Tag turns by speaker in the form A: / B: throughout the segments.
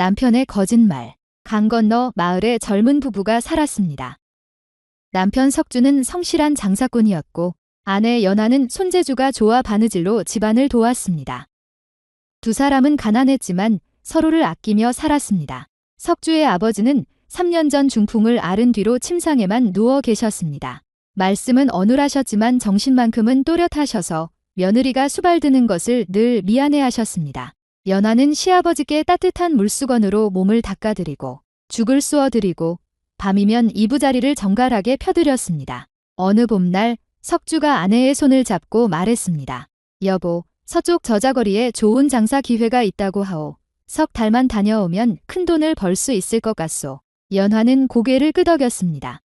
A: 남편의 거짓말. 강 건너 마을에 젊은 부부가 살았습니다. 남편 석주는 성실한 장사꾼이었고 아내 연하는 손재주가 좋아 바느질로 집안을 도왔습니다. 두 사람은 가난했지만 서로를 아끼며 살았습니다. 석주의 아버지는 3년 전 중풍을 앓은 뒤로 침상에만 누워 계셨습니다. 말씀은 어눌하셨지만 정신만큼은 또렷하셔서 며느리가 수발드는 것을 늘 미안해하셨습니다. 연하는 시아버지께 따뜻한 물수건으로 몸을 닦아드리고 죽을 쏘어드리고 밤이면 이부자리를 정갈하게 펴드렸습니다. 어느 봄날 석주가 아내의 손을 잡고 말했습니다. 여보, 서쪽 저자거리에 좋은 장사 기회가 있다고 하오. 석 달만 다녀오면 큰 돈을 벌 수 있을 것 같소. 연하는 고개를 끄덕였습니다.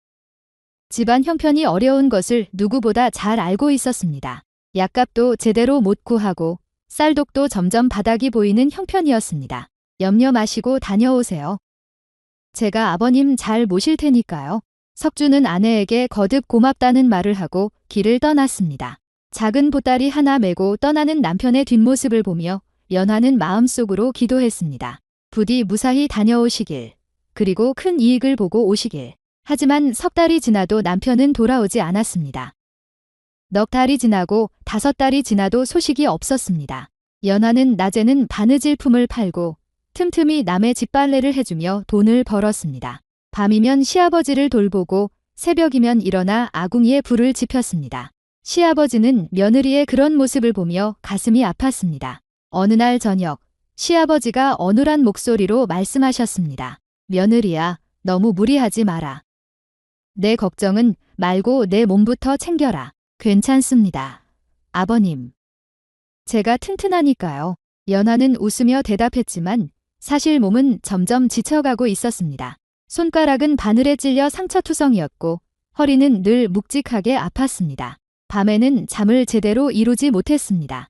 A: 집안 형편이 어려운 것을 누구보다 잘 알고 있었습니다. 약값도 제대로 못 구하고 쌀독도 점점 바닥이 보이는 형편이었습니다. 염려 마시고 다녀오세요. 제가 아버님 잘 모실 테니까요. 석주는 아내에게 거듭 고맙다는 말을 하고 길을 떠났습니다. 작은 보따리 하나 메고 떠나는 남편의 뒷모습을 보며 연하는 마음속으로 기도했습니다. 부디 무사히 다녀오시길, 그리고 큰 이익을 보고 오시길. 하지만 석 달이 지나도 남편은 돌아오지 않았습니다. 넉 달이 지나고 5달이 지나도 소식이 없었습니다. 연하는 낮에는 바느질품을 팔고 틈틈이 남의 집빨래를 해주며 돈을 벌었습니다. 밤이면 시아버지를 돌보고 새벽이면 일어나 아궁이에 불을 지폈습니다. 시아버지는 며느리의 그런 모습을 보며 가슴이 아팠습니다. 어느 날 저녁, 시아버지가 어눌한 목소리로 말씀하셨습니다. 며느리야, 너무 무리하지 마라. 내 걱정은 말고 내 몸부터 챙겨라. 괜찮습니다. 아버님. 제가 튼튼하니까요. 연하는 웃으며 대답했지만 사실 몸은 점점 지쳐가고 있었습니다. 손가락은 바늘에 찔려 상처투성이었고 허리는 늘 묵직하게 아팠습니다. 밤에는 잠을 제대로 이루지 못했습니다.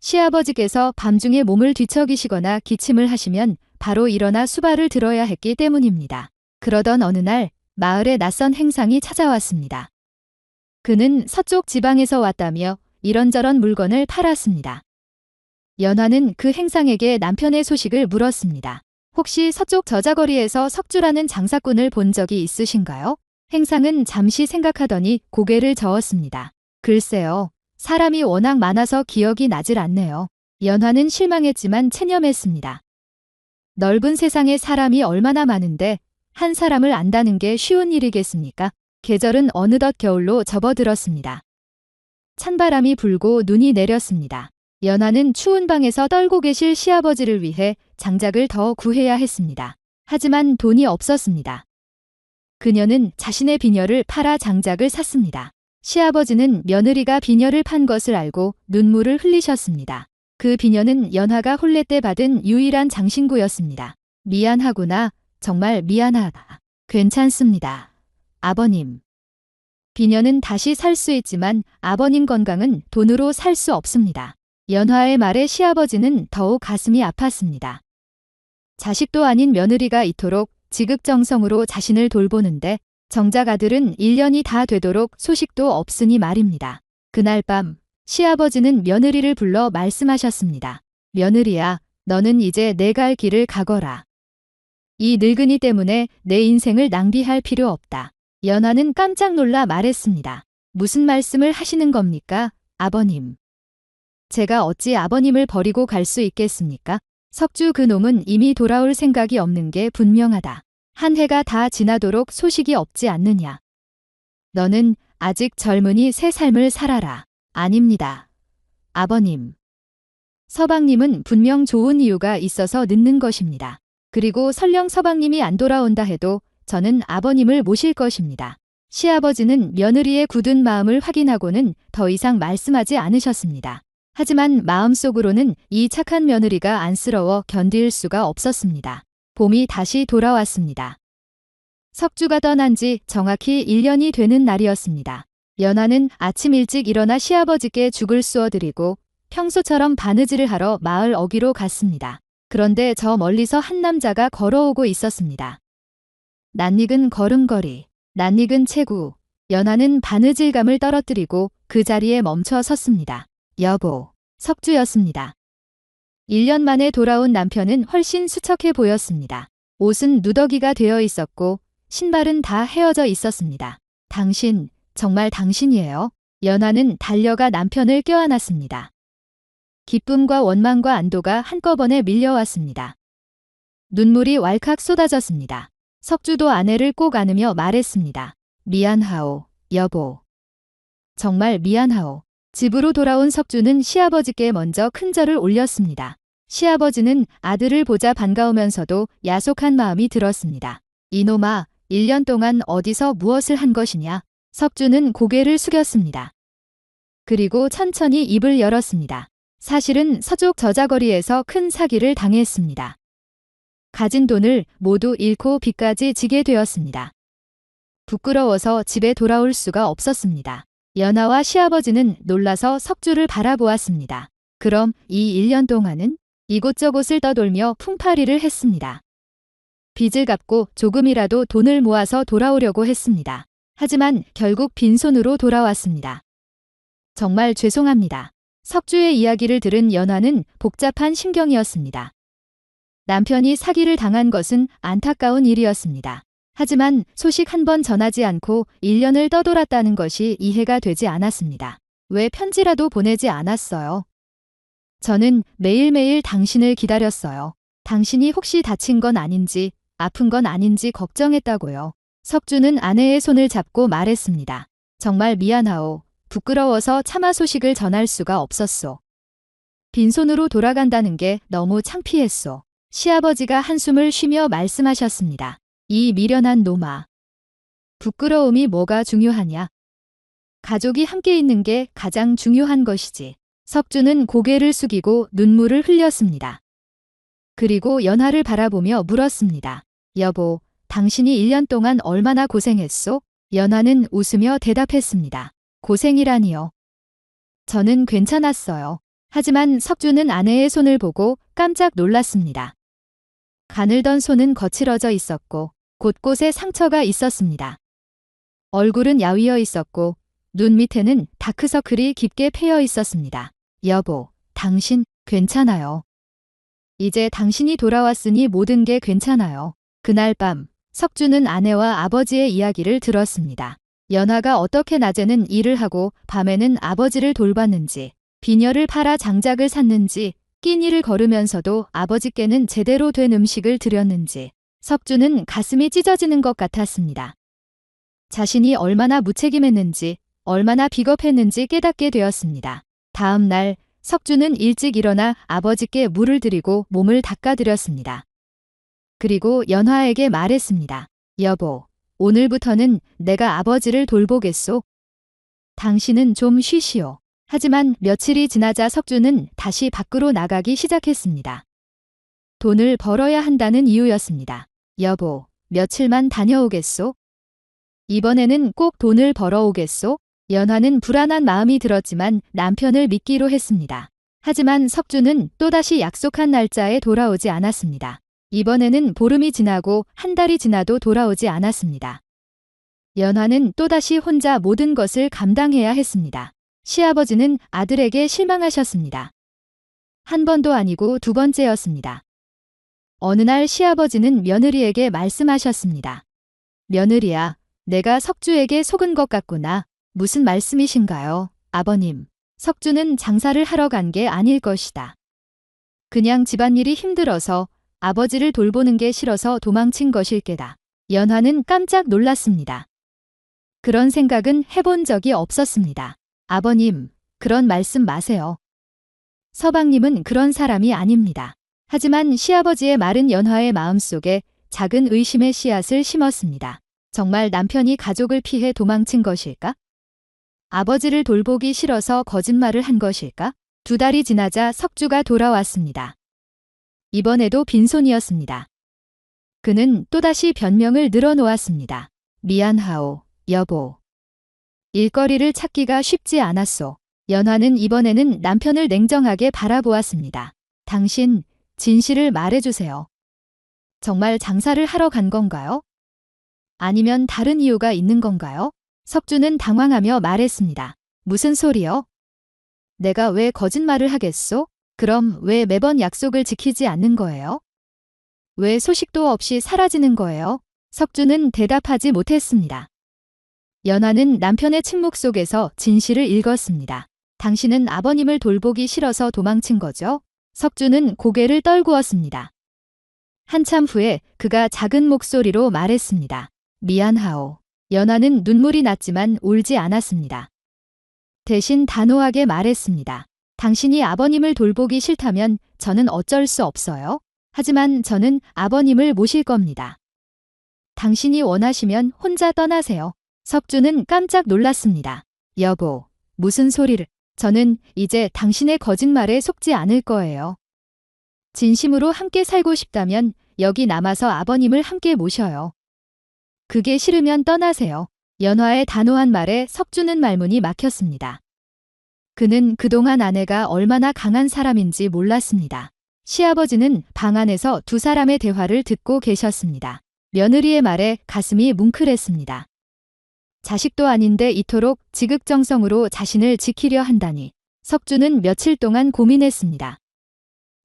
A: 시아버지께서 밤중에 몸을 뒤척이시거나 기침을 하시면 바로 일어나 수발을 들어야 했기 때문입니다. 그러던 어느 날 마을에 낯선 행상이 찾아왔습니다. 그는 서쪽 지방에서 왔다며 이런저런 물건을 팔았습니다. 연하는 그 행상에게 남편의 소식을 물었습니다. 혹시 서쪽 저자거리에서 석주라는 장사꾼을 본 적이 있으신가요? 행상은 잠시 생각하더니 고개를 저었습니다. 글쎄요. 사람이 워낙 많아서 기억이 나질 않네요. 연하는 실망했지만 체념했습니다. 넓은 세상에 사람이 얼마나 많은데 한 사람을 안다는 게 쉬운 일이겠습니까? 계절은 어느덧 겨울로 접어들었습니다. 찬바람이 불고 눈이 내렸습니다. 연하는 추운 방에서 떨고 계실 시아버지를 위해 장작을 더 구해야 했습니다. 하지만 돈이 없었습니다. 그녀는 자신의 비녀를 팔아 장작을 샀습니다. 시아버지는 며느리가 비녀를 판 것을 알고 눈물을 흘리셨습니다. 그 비녀는 연하가 혼례 때 받은 유일한 장신구였습니다. 미안하구나. 정말 미안하다. 괜찮습니다. 아버님. 비녀는 다시 살 수 있지만 아버님 건강은 돈으로 살 수 없습니다. 연하의 말에 시아버지는 더욱 가슴이 아팠습니다. 자식도 아닌 며느리가 이토록 지극정성으로 자신을 돌보는데 정작 아들은 1년이 다 되도록 소식도 없으니 말입니다. 그날 밤 시아버지는 며느리를 불러 말씀하셨습니다. 며느리야, 너는 이제 내 갈 길을 가거라. 이 늙은이 때문에 내 인생을 낭비할 필요 없다. 연하는 깜짝 놀라 말했습니다. 무슨 말씀을 하시는 겁니까, 아버님? 제가 어찌 아버님을 버리고 갈 수 있겠습니까? 석주 그 놈은 이미 돌아올 생각이 없는 게 분명하다. 한 해가 다 지나도록 소식이 없지 않느냐. 너는 아직 젊으니 새 삶을 살아라. 아닙니다. 아버님. 서방님은 분명 좋은 이유가 있어서 늦는 것입니다. 그리고 설령 서방님이 안 돌아온다 해도 저는 아버님을 모실 것입니다. 시아버지는 며느리의 굳은 마음을 확인하고는 더 이상 말씀하지 않으셨습니다. 하지만 마음속으로는 이 착한 며느리가 안쓰러워 견딜 수가 없었습니다. 봄이 다시 돌아왔습니다. 석주가 떠난 지 정확히 1년이 되는 날이었습니다. 연하는 아침 일찍 일어나 시아버지께 죽을 쏘어드리고 평소처럼 바느질을 하러 마을 어귀로 갔습니다. 그런데 저 멀리서 한 남자가 걸어오고 있었습니다. 낯익은 걸음걸이, 낯익은 체구. 연하는 바느질감을 떨어뜨리고 그 자리에 멈춰 섰습니다. 여보, 석주였습니다. 1년 만에 돌아온 남편은 훨씬 수척해 보였습니다. 옷은 누더기가 되어 있었고 신발은 다 헤어져 있었습니다. 당신, 정말 당신이에요? 연하는 달려가 남편을 껴안았습니다. 기쁨과 원망과 안도가 한꺼번에 밀려왔습니다. 눈물이 왈칵 쏟아졌습니다. 석주도 아내를 꼭 안으며 말했습니다. 미안하오, 여보. 정말 미안하오. 집으로 돌아온 석주는 시아버지께 먼저 큰 절을 올렸습니다. 시아버지는 아들을 보자 반가우면서도 야속한 마음이 들었습니다. 이놈아, 1년 동안 어디서 무엇을 한 것이냐? 석주는 고개를 숙였습니다. 그리고 천천히 입을 열었습니다. 사실은 서쪽 저자거리에서 큰 사기를 당했습니다. 가진 돈을 모두 잃고 빚까지 지게 되었습니다. 부끄러워서 집에 돌아올 수가 없었습니다. 연하와 시아버지는 놀라서 석주를 바라보았습니다. 그럼 이 1년 동안은 이곳저곳을 떠돌며 풍파리를 했습니다. 빚을 갚고 조금이라도 돈을 모아서 돌아오려고 했습니다. 하지만 결국 빈손으로 돌아왔습니다. 정말 죄송합니다. 석주의 이야기를 들은 연하는 복잡한 심경이었습니다. 남편이 사기를 당한 것은 안타까운 일이었습니다. 하지만 소식 한 번 전하지 않고 1년을 떠돌았다는 것이 이해가 되지 않았습니다. 왜 편지라도 보내지 않았어요? 저는 매일매일 당신을 기다렸어요. 당신이 혹시 다친 건 아닌지, 아픈 건 아닌지 걱정했다고요. 석주는 아내의 손을 잡고 말했습니다. 정말 미안하오. 부끄러워서 차마 소식을 전할 수가 없었소. 빈손으로 돌아간다는 게 너무 창피했소. 시아버지가 한숨을 쉬며 말씀하셨습니다. 이 미련한 놈아. 부끄러움이 뭐가 중요하냐? 가족이 함께 있는 게 가장 중요한 것이지. 석주는 고개를 숙이고 눈물을 흘렸습니다. 그리고 연하를 바라보며 물었습니다. 여보, 당신이 1년 동안 얼마나 고생했소? 연하는 웃으며 대답했습니다. 고생이라니요. 저는 괜찮았어요. 하지만 석주는 아내의 손을 보고 깜짝 놀랐습니다. 가늘던 손은 거칠어져 있었고 곳곳에 상처가 있었습니다. 얼굴은 야위어 있었고 눈 밑에는 다크서클이 깊게 패여 있었습니다. 여보, 당신 괜찮아요. 이제 당신이 돌아왔으니 모든 게 괜찮아요. 그날 밤 석주는 아내와 아버지의 이야기를 들었습니다. 연하가 어떻게 낮에는 일을 하고 밤에는 아버지를 돌봤는지, 비녀를 팔아 장작을 샀는지, 끼니를 걸으면서도 아버지께는 제대로 된 음식을 드렸는지 석주는 가슴이 찢어지는 것 같았습니다. 자신이 얼마나 무책임했는지, 얼마나 비겁했는지 깨닫게 되었습니다. 다음 날 석주는 일찍 일어나 아버지께 물을 드리고 몸을 닦아드렸습니다. 그리고 연화에게 말했습니다. 여보, 오늘부터는 내가 아버지를 돌보겠소. 당신은 좀 쉬시오. 하지만 며칠이 지나자 석주는 다시 밖으로 나가기 시작했습니다. 돈을 벌어야 한다는 이유였습니다. 여보, 며칠만 다녀오겠소? 이번에는 꼭 돈을 벌어오겠소? 연화는 불안한 마음이 들었지만 남편을 믿기로 했습니다. 하지만 석주는 또다시 약속한 날짜에 돌아오지 않았습니다. 이번에는 보름이 지나고 한 달이 지나도 돌아오지 않았습니다. 연화는 또다시 혼자 모든 것을 감당해야 했습니다. 시아버지는 아들에게 실망하셨습니다. 한 번도 아니고 두 번째였습니다. 어느 날 시아버지는 며느리에게 말씀하셨습니다. 며느리야, 내가 석주에게 속은 것 같구나. 무슨 말씀이신가요, 아버님? 석주는 장사를 하러 간 게 아닐 것이다. 그냥 집안일이 힘들어서 아버지를 돌보는 게 싫어서 도망친 것일 게다. 연화는 깜짝 놀랐습니다. 그런 생각은 해본 적이 없었습니다. 아버님, 그런 말씀 마세요. 서방님은 그런 사람이 아닙니다. 하지만 시아버지의 말은 연화의 마음속에 작은 의심의 씨앗을 심었습니다. 정말 남편이 가족을 피해 도망친 것일까? 아버지를 돌보기 싫어서 거짓말을 한 것일까? 2달이 지나자 석주가 돌아왔습니다. 이번에도 빈손이었습니다. 그는 또다시 변명을 늘어놓았습니다. 미안하오, 여보. 일거리를 찾기가 쉽지 않았소. 연화는 이번에는 남편을 냉정하게 바라보았습니다. 당신, 진실을 말해주세요. 정말 장사를 하러 간 건가요? 아니면 다른 이유가 있는 건가요? 석주는 당황하며 말했습니다. 무슨 소리요? 내가 왜 거짓말을 하겠소? 그럼 왜 매번 약속을 지키지 않는 거예요? 왜 소식도 없이 사라지는 거예요? 석주는 대답하지 못했습니다. 연하는 남편의 침묵 속에서 진실을 읽었습니다. 당신은 아버님을 돌보기 싫어서 도망친 거죠? 석주는 고개를 떨구었습니다. 한참 후에 그가 작은 목소리로 말했습니다. 미안하오. 연하는 눈물이 났지만 울지 않았습니다. 대신 단호하게 말했습니다. 당신이 아버님을 돌보기 싫다면 저는 어쩔 수 없어요. 하지만 저는 아버님을 모실 겁니다. 당신이 원하시면 혼자 떠나세요. 석주는 깜짝 놀랐습니다. 여보, 무슨 소리를. 저는 이제 당신의 거짓말에 속지 않을 거예요. 진심으로 함께 살고 싶다면 여기 남아서 아버님을 함께 모셔요. 그게 싫으면 떠나세요. 연화의 단호한 말에 석주는 말문이 막혔습니다. 그는 그동안 아내가 얼마나 강한 사람인지 몰랐습니다. 시아버지는 방 안에서 두 사람의 대화를 듣고 계셨습니다. 며느리의 말에 가슴이 뭉클했습니다. 자식도 아닌데 이토록 지극정성으로 자신을 지키려 한다니. 석주는 며칠 동안 고민했습니다.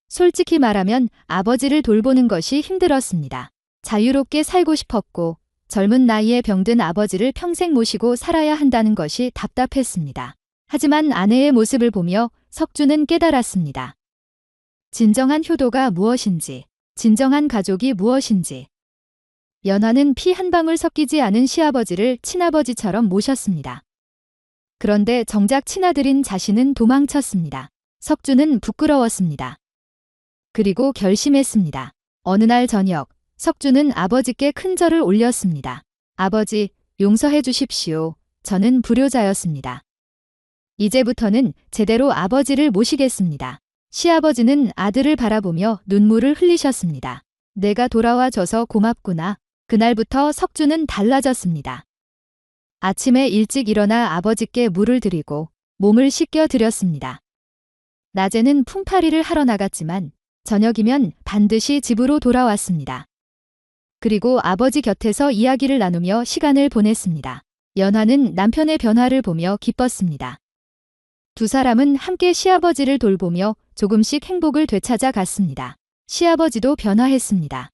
A: 솔직히 말하면 아버지를 돌보는 것이 힘들었습니다. 자유롭게 살고 싶었고 젊은 나이에 병든 아버지를 평생 모시고 살아야 한다는 것이 답답했습니다. 하지만 아내의 모습을 보며 석주는 깨달았습니다. 진정한 효도가 무엇인지, 진정한 가족이 무엇인지. 연화는 피 한 방울 섞이지 않은 시아버지를 친아버지처럼 모셨습니다. 그런데 정작 친아들인 자신은 도망쳤습니다. 석주는 부끄러웠습니다. 그리고 결심했습니다. 어느 날 저녁, 석주는 아버지께 큰 절을 올렸습니다. 아버지, 용서해 주십시오. 저는 불효자였습니다. 이제부터는 제대로 아버지를 모시겠습니다. 시아버지는 아들을 바라보며 눈물을 흘리셨습니다. 내가 돌아와 줘서 고맙구나. 그날부터 석주는 달라졌습니다. 아침에 일찍 일어나 아버지께 물을 드리고 몸을 씻겨 드렸습니다. 낮에는 품팔이를 하러 나갔지만 저녁이면 반드시 집으로 돌아왔습니다. 그리고 아버지 곁에서 이야기를 나누며 시간을 보냈습니다. 연화는 남편의 변화를 보며 기뻤습니다. 두 사람은 함께 시아버지를 돌보며 조금씩 행복을 되찾아 갔습니다. 시아버지도 변화했습니다.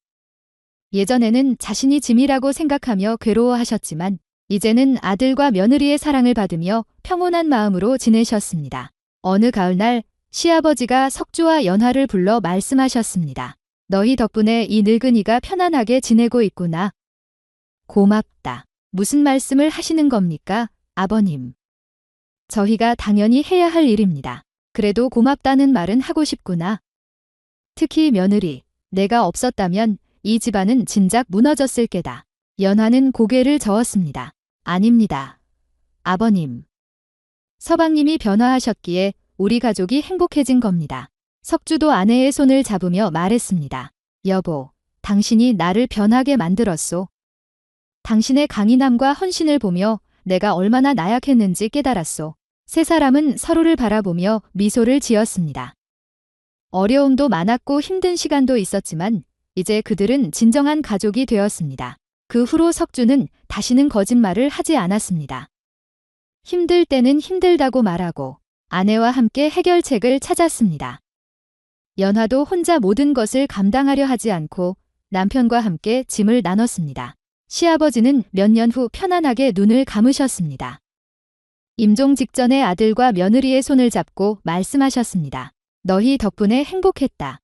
A: 예전에는 자신이 짐이라고 생각하며 괴로워하셨지만 이제는 아들과 며느리의 사랑을 받으며 평온한 마음으로 지내셨습니다. 어느 가을날 시아버지가 석주와 연화를 불러 말씀하셨습니다. 너희 덕분에 이 늙은이가 편안하게 지내고 있구나. 고맙다. 무슨 말씀을 하시는 겁니까, 아버님? 저희가 당연히 해야 할 일입니다. 그래도 고맙다는 말은 하고 싶구나. 특히 며느리, 내가 없었다면 이 집안은 진작 무너졌을 게다. 연화는 고개를 저었습니다. 아닙니다. 아버님. 서방님이 변화하셨기에 우리 가족이 행복해진 겁니다. 석주도 아내의 손을 잡으며 말했습니다. 여보, 당신이 나를 변하게 만들었소. 당신의 강인함과 헌신을 보며 내가 얼마나 나약했는지 깨달았소. 세 사람은 서로를 바라보며 미소를 지었습니다. 어려움도 많았고 힘든 시간도 있었지만 이제 그들은 진정한 가족이 되었습니다. 그 후로 석주는 다시는 거짓말을 하지 않았습니다. 힘들 때는 힘들다고 말하고 아내와 함께 해결책을 찾았습니다. 연화도 혼자 모든 것을 감당하려 하지 않고 남편과 함께 짐을 나눴습니다. 시아버지는 몇 년 후 편안하게 눈을 감으셨습니다. 임종 직전에 아들과 며느리의 손을 잡고 말씀하셨습니다. 너희 덕분에 행복했다.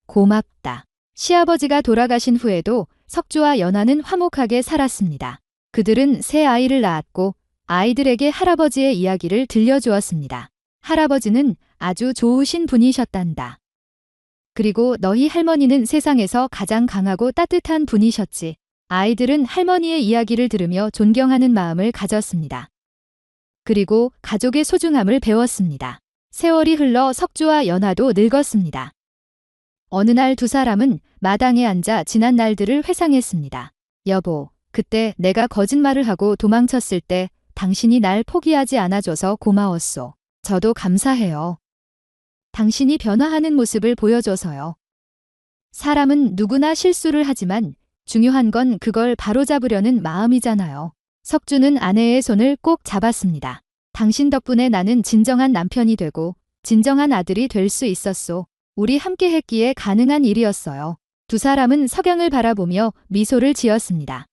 A: 고맙다. 시아버지가 돌아가신 후에도 석주와 연화는 화목하게 살았습니다. 그들은 새 아이를 낳았고 아이들에게 할아버지의 이야기를 들려주었습니다. 할아버지는 아주 좋으신 분이셨단다. 그리고 너희 할머니는 세상에서 가장 강하고 따뜻한 분이셨지. 아이들은 할머니의 이야기를 들으며 존경하는 마음을 가졌습니다. 그리고 가족의 소중함을 배웠습니다. 세월이 흘러 석주와 연화도 늙었습니다. 어느 날 두 사람은 마당에 앉아 지난 날들을 회상했습니다. 여보, 그때 내가 거짓말을 하고 도망쳤을 때 당신이 날 포기하지 않아줘서 고마웠소. 저도 감사해요. 당신이 변화하는 모습을 보여줘서요. 사람은 누구나 실수를 하지만 중요한 건 그걸 바로잡으려는 마음이잖아요. 석주는 아내의 손을 꼭 잡았습니다. 당신 덕분에 나는 진정한 남편이 되고 진정한 아들이 될 수 있었소. 우리 함께 했기에 가능한 일이었어요. 두 사람은 석영을 바라보며 미소를 지었습니다.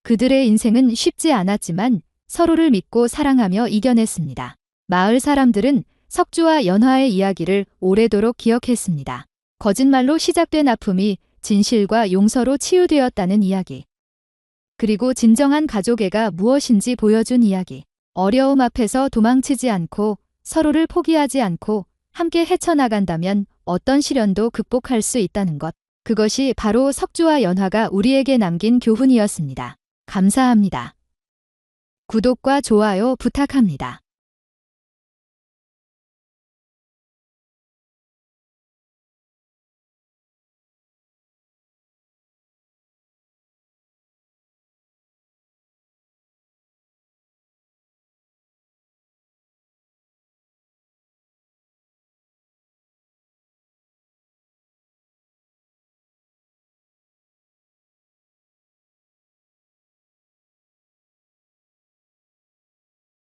A: 그들의 인생은 쉽지 않았지만 서로를 믿고 사랑하며 이겨냈습니다. 마을 사람들은 석주와 연화의 이야기를 오래도록 기억했습니다. 거짓말로 시작된 아픔이 진실과 용서로 치유되었다는 이야기. 그리고 진정한 가족애가 무엇인지 보여준 이야기. 어려움 앞에서 도망치지 않고 서로를 포기하지 않고 함께 헤쳐나간다면 어떤 시련도 극복할 수 있다는 것. 그것이 바로 석주와 연화가 우리에게 남긴 교훈이었습니다. 감사합니다. 구독과 좋아요 부탁합니다.